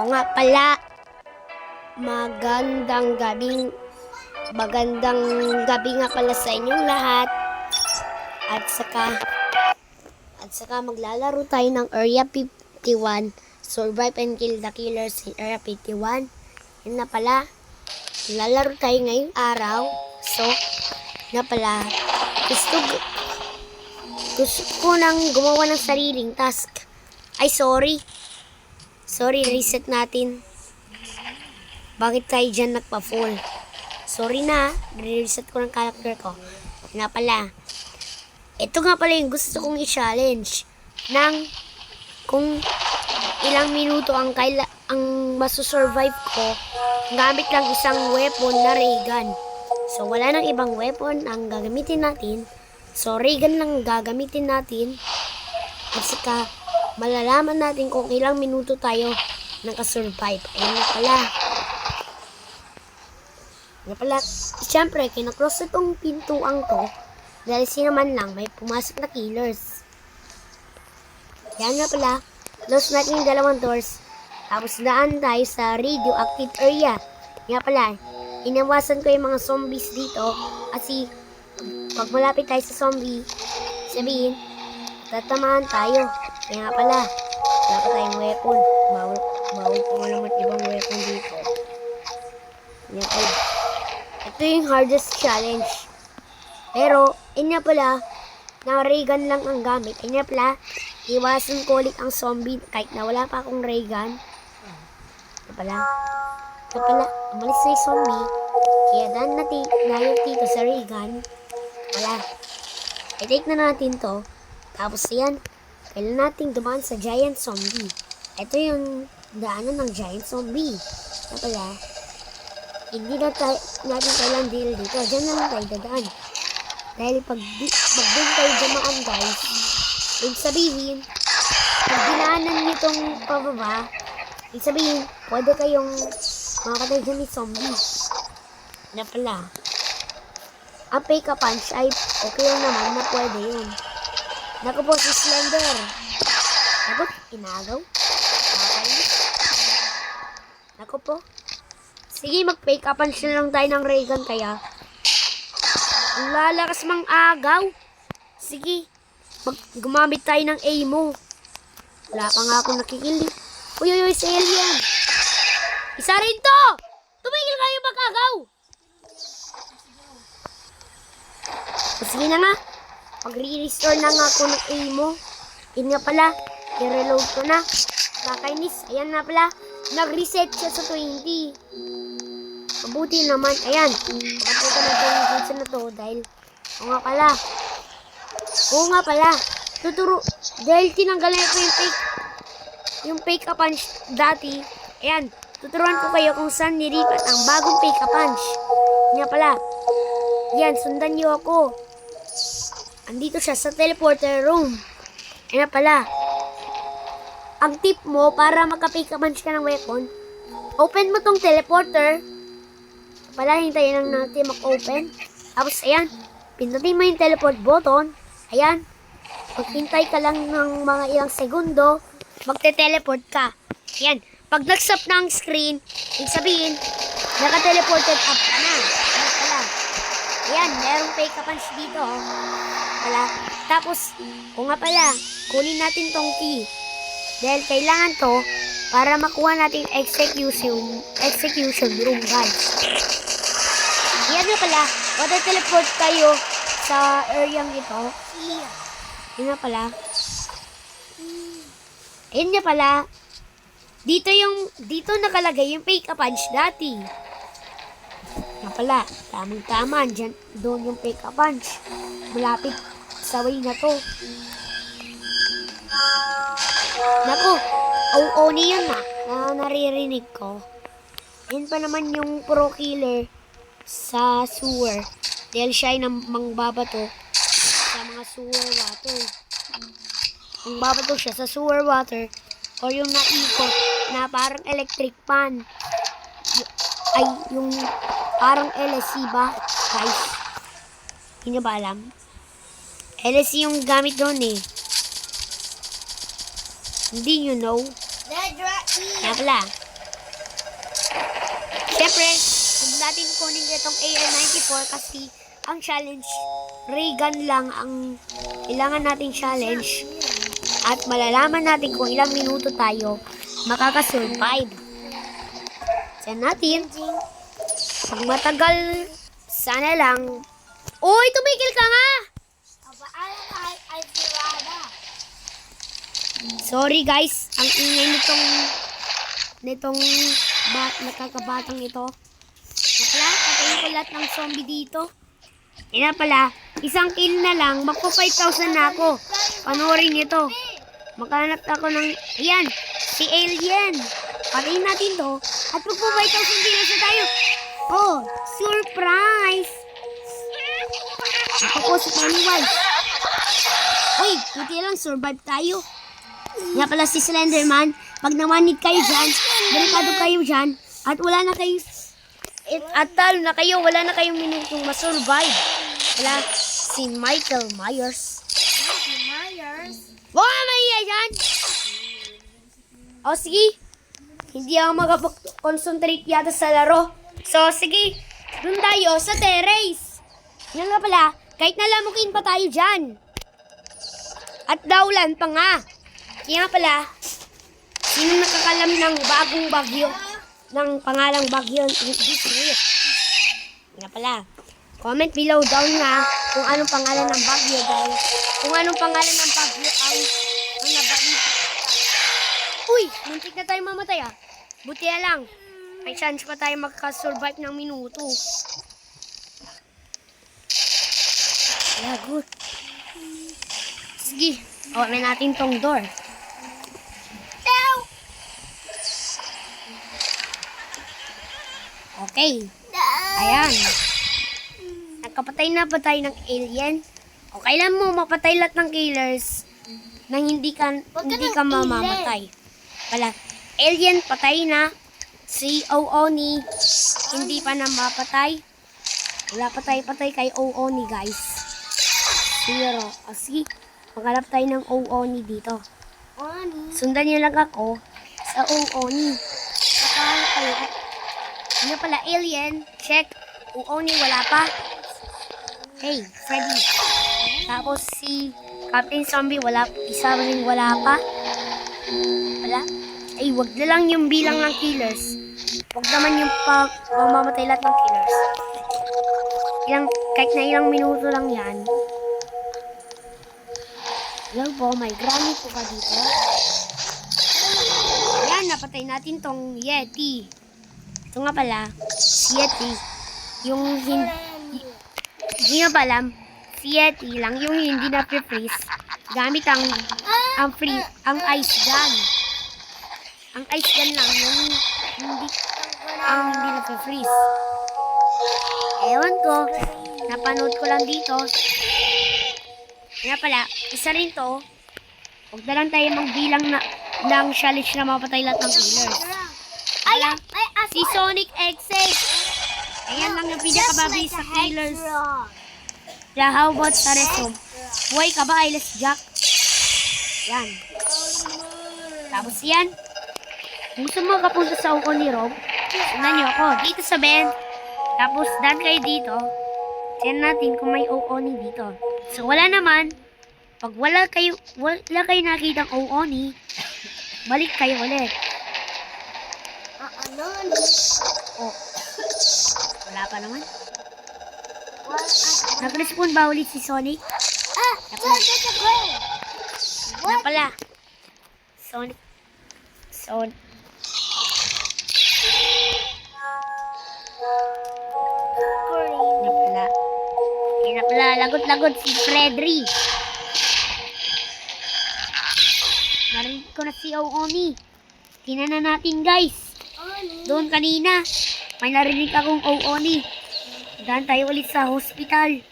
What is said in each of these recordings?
Oo nga pala, magandang gabi nga pala sa inyong lahat. At saka maglalaro tayo ng Area 51, Survive and Kill the Killers in Area 51. Yun na pala, maglalaro tayo ngayong araw. So, na pala, gusto ko nang gumawa ng sariling task. Ay, sorry, reset natin. Bakit tayo dyan nagpa-full? Sorry na, reset ko ng character ko. Nga pala, ito nga pala yung gusto kong i-challenge ng kung ilang minuto ang masusurvive ko gamit lang isang weapon na ray gun. So, wala nang ibang weapon ang gagamitin natin. So, ray gun lang gagamitin natin. At saka, malalaman natin kung ilang minuto tayo nakasurvive. Ayun na pala. Siyempre, kinakross itong pintuang to dahil sinaman lang may pumasok na killers. Yan nga pala, close natin yung dalawang doors. Tapos daan tayo sa radioactive area. Nga pala, inawasan ko yung mga zombies dito kasi pag malapit tayo sa zombie, sabihin, tatamaan tayo. Kaya nga pala, wala pa tayong weapon. Bawal pa naman ibang weapon dito. Yan pala. Ito yung hardest challenge. Pero, yun nga pala, na ray gun lang ang gamit. Yun nga pala, iwasan ko ulit ang zombie kahit na wala pa akong ray gun. Ito pala, umalis na yung zombie. Kaya daan natin dito sa ray gun. Wala. I-take na natin to. Tapos yan, kailan natin dumaan sa giant zombie. Ito yung daanan ng giant zombie. Ito pala, hindi na natin kailan deal dito. Diyan na lang tayo dadaan. Dahil pag doon tayo dumaan guys, ibig sabihin, pag dinaanan nyo itong pababa, ibig sabihin, pwede kayong makakatay dyan ni zombie. Na pala, ang fake punch ay okay lang naman na pwede yun. Naku po si Slender. Naku, inagaw. Naku po. Sige, mag-fake punch na lang tayo ng ray gun kaya. Ang lalakas mang agaw. Sige, gumamit tayo ng AIMO. Wala pa nga akong nakikili. Uy, si alien. Isa rin to! Tumigil kayo mag-agaw! Sige na nga. Mag-re-restore na nga ako ng AIMO. Yun nga pala, i-reload ko na. Kakainis. Ayan na pala. Nag-reset siya sa 20. Mabuti naman. Ayan. Makapunta na ito yung glitch na to dahil Oo nga pala. Dahil tinanggal na ito yung fake punch dati. Ayan. Tuturuan ko kayo kung saan nilipat ang bagong fake punch. Nga pala. Yan. Sundan niyo ako. Andito siya sa teleporter room. Ayan pala. Ang tip mo para magka-fake punch ka ng weapon, open mo tong teleporter. Pala, hintayin lang natin mag-open. Tapos, ayan, pindutin mo yung teleport button. Ayan, maghintay ka lang ng mga ilang segundo, magte-teleport ka. Ayan, pag nag-stop na ang screen, ibig sabihin, naka-teleported up ka na. Ayan pala. Ayan, merong fake punch dito. Pala. Tapos, kung nga pala, kunin natin tong key. Dahil kailangan to para makuha natin execution room guys. Yan na pala, teleport tayo sa area ito. Yan na pala. Yan na pala. Dito nakalagay yung fake punch dati. Yan pala, tamang-tama. Doon yung fake punch. Malapit sa way na to. Naku, oni yun na naririnig ko. Yan pa naman yung pro killer sa sewer. Dahil siya ay mangbabato sa mga sewer water. Mangbabato siya sa sewer water o yung naikot na parang electric pan. Ay, yung parang LSC ba? Guys, hindi nyo ba alam? LSC yung gamit doon eh. Hindi you know. Kaya pala, Siyempre, huwag natin kunin itong AR-94 kasi ang challenge, ray gun lang ang kailangan nating challenge. At malalaman natin kung ilang minuto tayo makakasurvive. Diyan natin. Pag matagal, sana lang. Uy, tumigil ka nga! Sorry guys, ang ingay nitong nakakabatang ito. Napala, patayin ko lahat ng zombie dito. Yan pala, isang kill na lang, magpo 5,000 na ako. Panoorin nito. Makahanap ako ng, ayan, si Alien. Patayin natin to, at magpo 5,000 kills na tayo. Oh, surprise! Ako po si Pennywise. Uy, buti lang, survive tayo. Nga pala si Slenderman, pag namanid kayo dyan, delikado kayo dyan, at wala na kayo, at talo na kayo, wala na kayong minutong masurvive. Wala si Michael Myers. Wala maiya dyan! O sige, hindi ako makapag-concentrate yata sa laro. So sige, dun tayo sa terrace. Yan nga pala, kahit nalamukin pa tayo dyan. At daulan pa nga. Kaya nga pala, sino nakakalam ng bagong bagyo? Ng pangalang bagyo this week? Nga pala, comment below down nga kung anong pangalan ng bagyo guys. Kung anong pangalan ng bagyo ang nabalita. Uy, muntik na tayo mamatay ah. Buti na lang. May chance pa tayo magka-survive ng minuto. Yeah, good. Sige, open natin tong door. Okay. Ayan. Nagkapatay na ba tayo ng alien? O kailan mo mapatay lahat ng killers nang hindi ka mamamatay? Wala. Alien patay na. Si Ooni hindi pa na mapatay. Wala patay kay Ooni guys. Zero. O sige, maghanap tayo ng Ooni dito. Sundan niyo lang ako sa Ooni. Saka kayo. Ano pala, alien? Check. Ooni, wala pa. Hey, Freddy. Tapos si Captain Zombie, isa rin wala pa. Wala. Ay, wag na lang yung bilang ng killers. Wag naman yung mamamatay lahat ng killers. Kahit na ilang minuto lang yan. Hello po, may granny po ka dito. Ayan, napatay natin tong Yeti. Ito nga pala, si Yeti, yung hindi nga pala, si Yeti lang yung hindi na-freeze gamit ang ice gun. Ang ice gun lang yung hindi na-freeze. Ewan ko, napanood ko lang dito. Nga pala, isa rin to, huwag na lang tayo magbilang ng challenge na mapatay lahat ng killers. Ayan, si Sonic X8. Ayan lang yung pinakababi sa killers. Yeah, how about sa resume? Buhay ka ba, Eyeless Jack? Yan. Tapos yan. Kung gusto mo kapunta sa uko ni Rob, sundan nyo ako. Dito sa bend. Tapos, dan kayo dito. Tignan natin kung may Ooni dito. So, wala naman. Pag wala kayo nakitang Ooni, balik kayo ulit. Oh. Wala pa naman. Nag-respawn ba ulit si Sonic? Napala. Sonic. Napala. Lagot-lagot si Freddy. Narinig ko na si Ooni. Tingnan na natin guys. Doon kanina, may narinig akong Ooni. Daan tayo ulit sa hospital.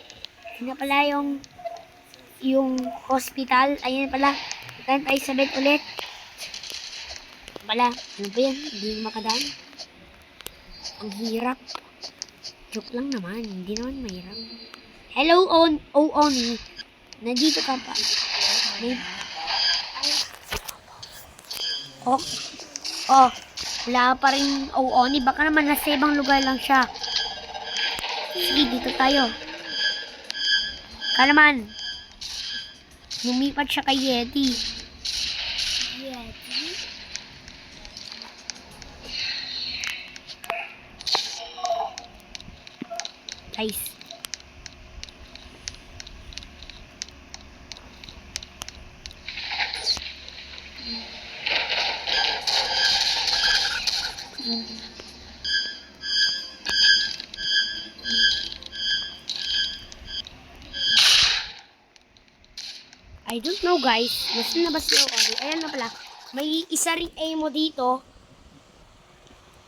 Yun pala yung hospital. Ayan pala. Daan tayo sa bed ulit. Pala, ano ba yan? Hindi makadaan. Ang hirap. Joke lang naman. Hindi naman mahirap. Hello, Ooni. Nandito ka pa. Oh, Wala pa rin Oni. Baka naman nasa ibang lugar lang siya. Sige, dito tayo. Baka naman. Lumipat siya kay Yeti. Yeti? Guys. I don't know guys. Nasaan na ba si Ori? Ayan na pala. May isa ring emo dito.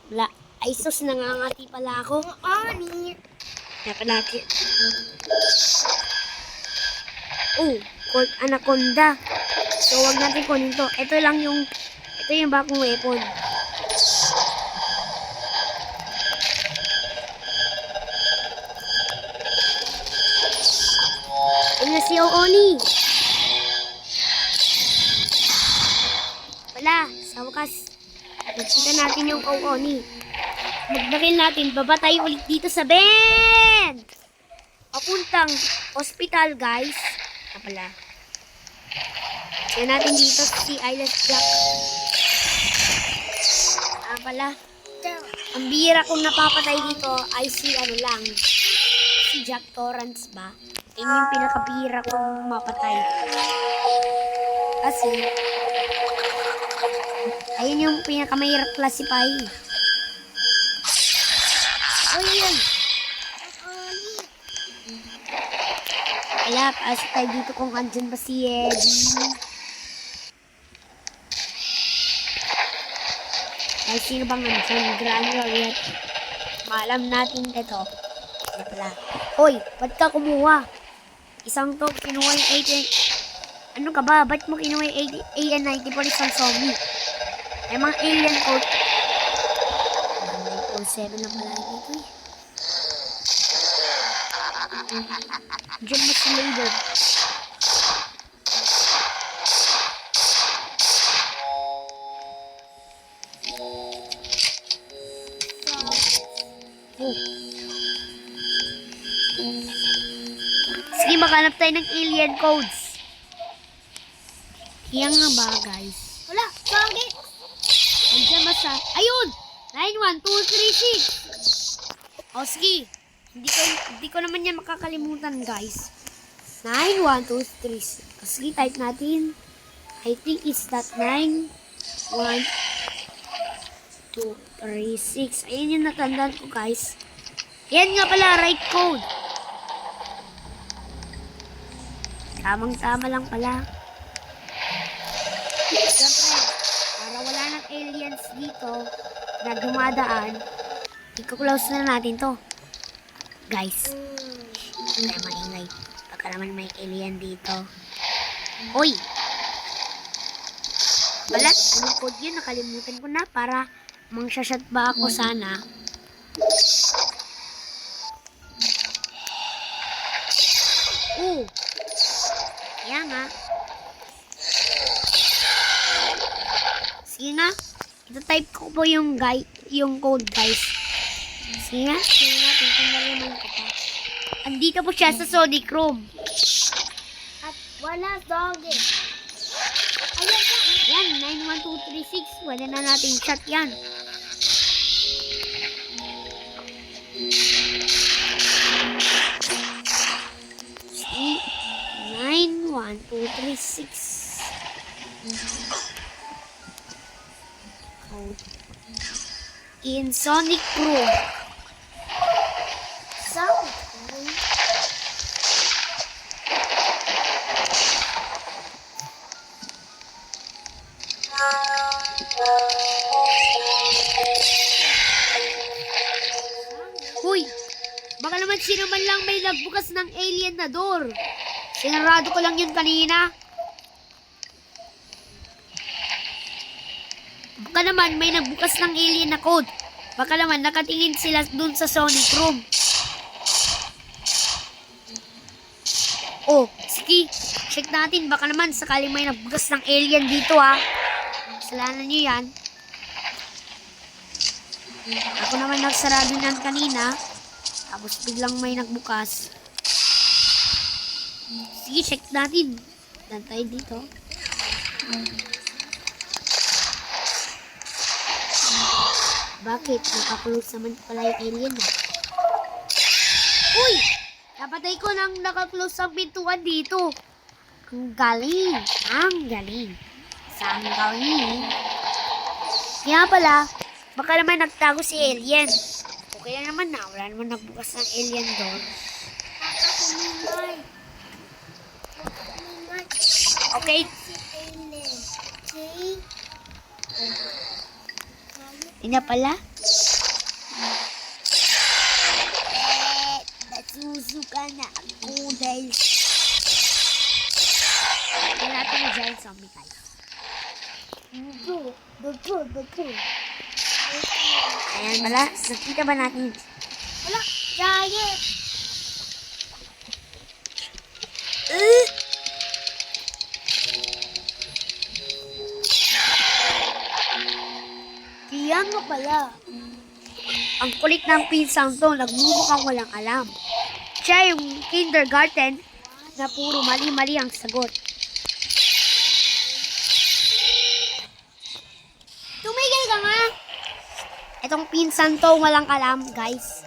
Wala. Ay sus, nangangati pala ako. Ori! Nakalaki. Oh, Colt Anaconda. So, wag natin kunin to. Ito yung bagong weapon. Ayun na si Oni. Wala, sa wakas. Nakita natin yung Oni. Magbaril natin, babatay ulit dito sa Ben! Papuntang hospital, guys. Pala. Yan natin dito si Eyeless Jack. Pala. Ang bihira kong napapatay dito ay si si Jack Torrance ba? Yan yung pinakabihira kong mapatay. Kasi, ayun yung pinakamahirap classify. Oh, yun. Wala, paasa tayo dito kung andyan ba si Eddie. Ay, sino bang andyan? Granular yet. Maalam natin ito. Ano pala? Hoy, ba't ka kumuha? Isang to, kinuha yung 80. Ano ka ba? Ba't mo kinuha yung AN-90 for isang zombie? Ay, mga alien coat. 907 na pala dito eh. Diyan mo si Lader. Oh. Sige, maghanap tayo ng alien codes. Yan nga ba, guys? Wala, bakit? Andiyan ba sa... Ayun! 91236. O, sige. Hindi ko naman yan makakalimutan, guys. 91236. O, sige, type natin. I think it's that 91236. Ayan yung natandaan ko, guys. Yan nga pala, right code. Tamang-tama lang pala. Siyempre, para wala ng aliens dito na dumadaan, i-close na natin to. Guys, hindi tayo maingay. Baka naman may alien dito. Hoy! Wala, anong code yun? Nakalimutan ko na para mang-shot ba ako sana. Oh! Kaya nga. Sige nga. Ito-type ko po yung code, guys. Sige nga. Sige nga. Tingnan naman ko pa. Andito po siya sa Sonic Room. At wala zombie. Ayan po. Yan. 91236. Wala na natin shot yan. See? 91236. Code. In Sonic Room. Sound. Huy! Baka naman sino man lang may nagbukas ng alien na door. Sinarado ko lang yun kanina. Baka naman may nagbukas ng alien na code. Baka naman nakatingin sila dun sa Sonic Room. Oh, sige. Check natin. Baka naman sakaling may nagbukas ng alien dito ha. Kasalanan nyo yan. Ako naman nagsarado niyan kanina. Tapos biglang may nagbukas. Sige, check natin. Dan tayo dito. Bakit? Nakaklose naman pala yung alien na. Uy! Napatay ko nang nakaklose ang pintuan dito. Ang galing. Ang galing. Saan galing? Kaya pala, baka naman nagtago si alien. Okay lang naman na. Wala naman nagbukas ng alien door. Okay. Ina pala. Nasusuka na ako dahil kaya natin na dahil zombie guys. Ayan pala. Nakita ba natin? Wala. Giant. Kaya nga pala. Ang kulit ng pinsang to, nagmumukhang walang alam. Siya yung kindergarten na puro mali-mali ang sagot. Tumigil ka nga! Itong pinsan to, walang alam, guys.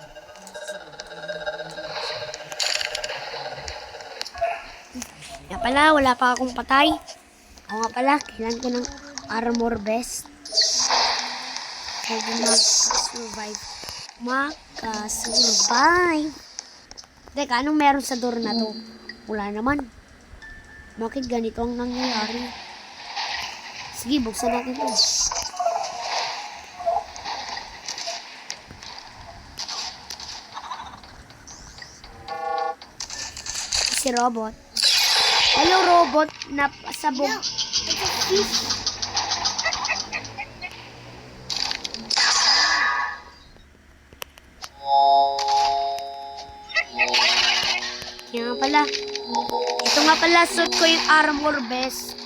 Nga pala, wala pa akong patay. Ako nga pala, kailan ko ng armor vest. Kaya mag-survive. Makasurvive. Teka, anong meron sa door na to? Wala naman. Bakit ganito ang nangyayari? Sige, buksan natin to. Si robot. Hello, robot na pasabog. Kaya nga pala. Ito nga pala, suit ko yung armor vest.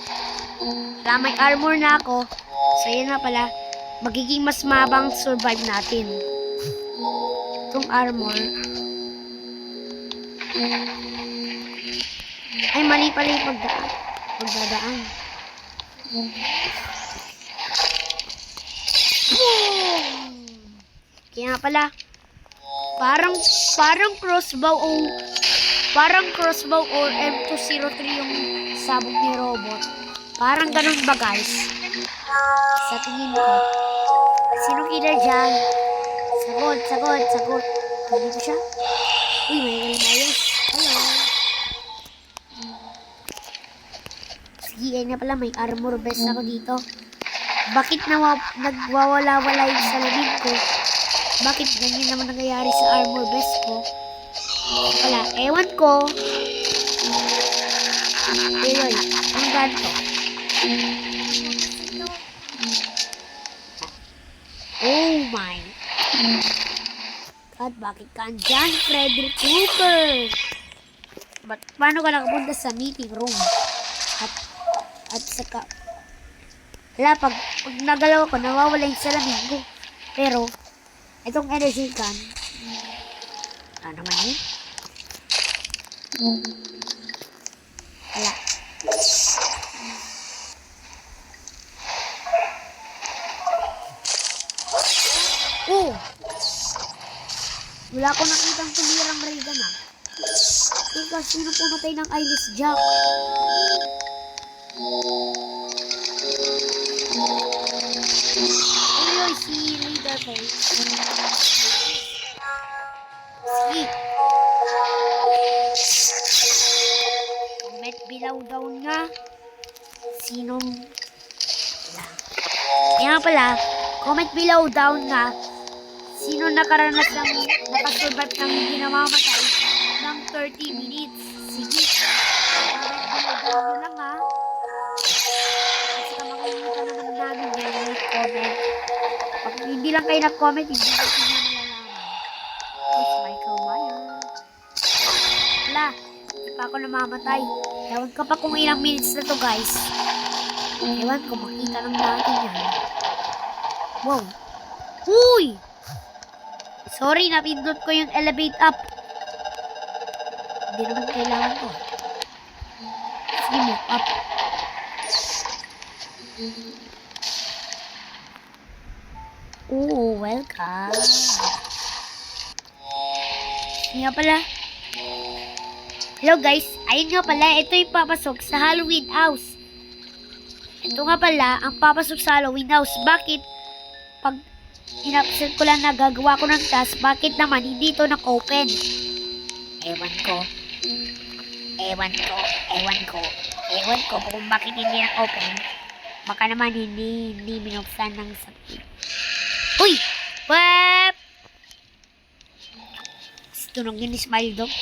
Kaya may armor na ako. So, yun nga pala. Magiging mas mabang survive natin. Itong armor. Ay, mali pala yung pagdadaan. Kaya nga pala. Parang crossbow or M203 yung sabog ni robot. Parang ganun ba, guys? Sa tingin ko. Sino killer dyan? Sagot. Hindi ko siya. Uy, may ayos. Hello. Sige, yan na pala. May armor vest ako dito. Bakit nagwawala-wala yung salamin ko? Bakit ganyan naman nangyayari sa armor vest ko? Wala, ewan ko. Ayun, ang ganto. Oh my God, bakit ka andyan, Frederick Cooper? Paano ka nakapunta sa meeting room? At saka, wala, pag nagalaw ko, nawawala yung salamin ko. Pero, itong energy gun, ano naman yun? Wala. Oh! Wala ko nakitang tumirang Raygun ah. Teka, sino pumatay ng Eyeless Jack? Uy, si Leatherface. Sige. Comment below down nga. Sinong... Kaya nga pala, comment below down nga. Sino nakaranas ng nakasurvive ng hindi namamatay ng 30 minutes. Sige. Comment below down nyo lang ha. Kasi ka makikita naman namin yan yung comment. Pag hindi lang kayo nag-comment, hindi lang kayo malalaman. It's Michael Myers. Wala. Hindi pa ako namamatay. Ewan ka pa kung ilang minutes na to, guys. Ewan ko, makita lang natin yan. Wow. Uy! Sorry, napindot ko yung elevate up. Hindi naman kailangan ko. Sige, move up. Oo, welcome. Nga pala. Hello guys, ayun nga pala, ito yung papasok sa Halloween house. Ito nga pala, ang papasok sa Halloween house. Bakit? Pag inapsent ko lang na gagawa ko ng task, bakit naman hindi ito nag-open? Ewan ko. Ewan ko kung bakit hindi nag-open. Baka naman hindi binuksan ng sakit. Uy! Wap! Tunog yun ni Smile Dog.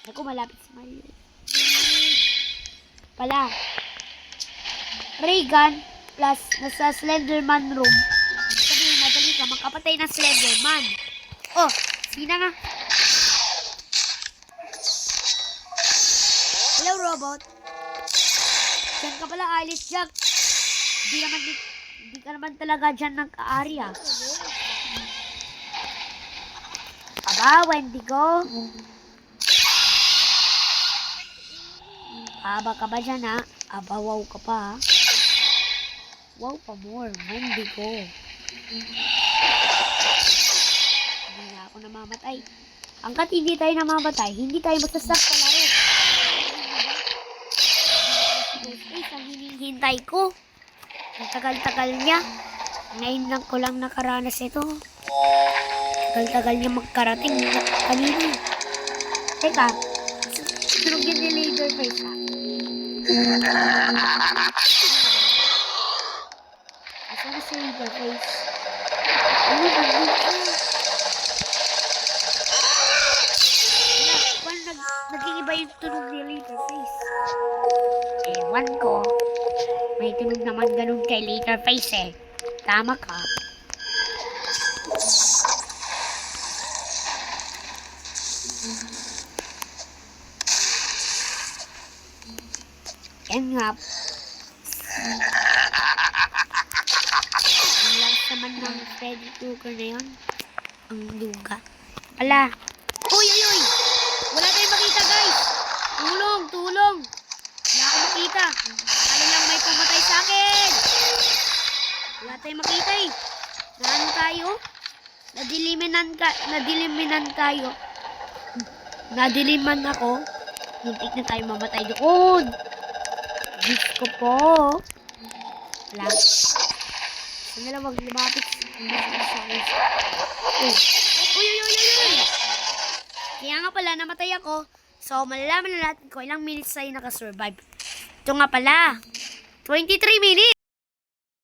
Ako malapit Smile. Pala. Regan plus nasa Slenderman room. Sabihin, madali ka makapatay ng Slenderman. Oh, sina nga. Hello, robot. Diyan ka pala, Alice Jack. Hindi ka naman talaga dyan nag-aari ah. Aba, Wendigo. Aba ka ba dyan ha? Aba, wow ka pa ha? Wow pa more, Wendigo. Hindi na ako namamatay. Hanggat hindi tayo namamatay, hindi tayo magsasak sa laro. Ang hinihintay ko. Ang tagal-tagal niya. Ngayon lang ko lang nakaranas ito. Tagal-tagal niya magkarating kanina. Teka, sunog yun ni Leatherface ha? Asa na si Leatherface? Ano ba dito? Naging iba yung tunog ni Leatherface. Ewan ko. May tunog naman ganun kay Leatherface eh. Tama ka. Yan nga. Ang lakas naman ng Freddy Krueger na yun. Ang luga. Ala. Uy! Wala tayong makita guys. Tulong. Wala akong makita. Ano lang may pumatay sa akin. Wala tayong makita eh. Naan tayo? Nadiliminan tayo. Nadiliman ako. Muntik na tayo mamatay doon. Diyos ko po. Wala. Saan na lang wag lumapit. Uy! Kaya nga pala, namatay ako. So, malalaman na natin kung ilang minutes tayo nakasurvive. Ito nga pala. 23 minutes.